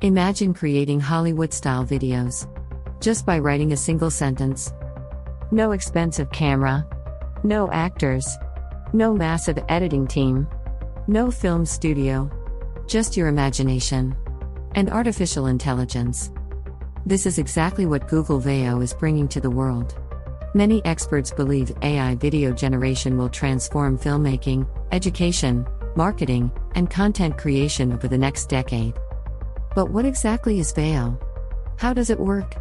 Imagine creating Hollywood-style videos just by writing a single sentence. No expensive camera, no actors, no massive editing team, no film studio, just your imagination and artificial intelligence. This is exactly what Google Veo is bringing to the world. Many experts believe AI video generation will transform filmmaking, education, marketing, and content creation over the next decade. But what exactly is Veo? How does it work?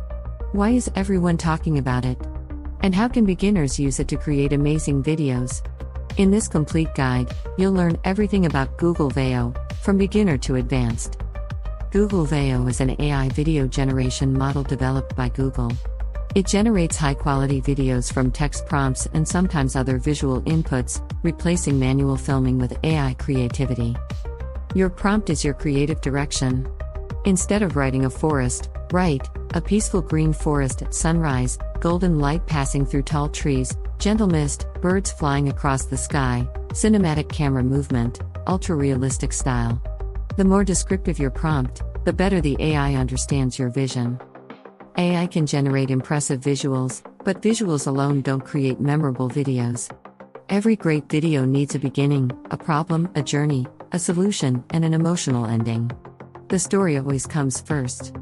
Why is everyone talking about it? And how can beginners use it to create amazing videos? In this complete guide, you'll learn everything about Google Veo, from beginner to advanced. Google Veo is an AI video generation model developed by Google. It generates high-quality videos from text prompts and sometimes other visual inputs, replacing manual filming with AI creativity. Your prompt is your creative direction. Instead of writing a forest, write a peaceful green forest at sunrise, golden light passing through tall trees, gentle mist, birds flying across the sky, cinematic camera movement, ultra-realistic style. The more descriptive your prompt, the better the AI understands your vision. AI can generate impressive visuals, but visuals alone don't create memorable videos. Every great video needs a beginning, a problem, a journey, a solution, and an emotional ending. The story always comes first.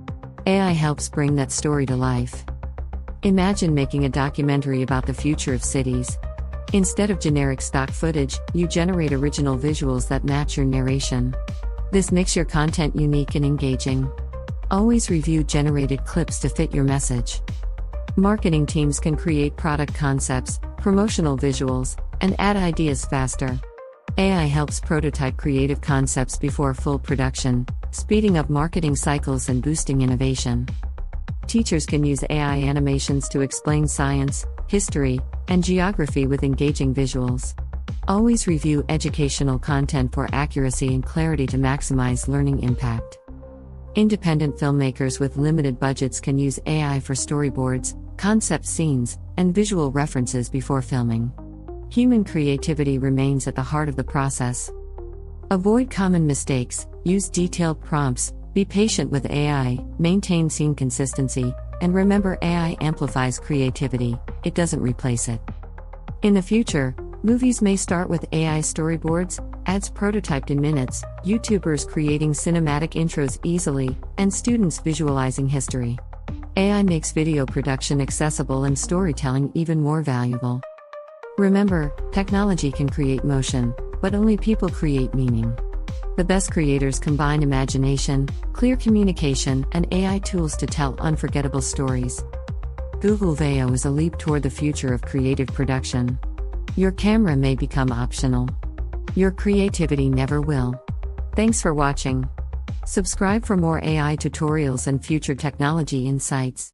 AI helps bring that story to life. Imagine making a documentary about the future of cities. Instead of generic stock footage, you generate original visuals that match your narration. This makes your content unique and engaging. Always review generated clips to fit your message. Marketing teams can create product concepts, promotional visuals, and add ideas faster. AI helps prototype creative concepts before full production, speeding up marketing cycles and boosting innovation. Teachers can use AI animations to explain science, history, and geography with engaging visuals. Always review educational content for accuracy and clarity to maximize learning impact. Independent filmmakers with limited budgets can use AI for storyboards, concept scenes, and visual references before filming. Human creativity remains at the heart of the process. Avoid common mistakes, use detailed prompts, be patient with AI, maintain scene consistency, and remember AI amplifies creativity, it doesn't replace it. In the future, movies may start with AI storyboards, ads prototyped in minutes, YouTubers creating cinematic intros easily, and students visualizing history. AI makes video production accessible and storytelling even more valuable. Remember, technology can create motion, but only people create meaning. The best creators combine imagination, clear communication, and AI tools to tell unforgettable stories. Google Veo is a leap toward the future of creative production. Your camera may become optional. Your creativity never will. Thanks for watching. Subscribe for more AI tutorials and future technology insights.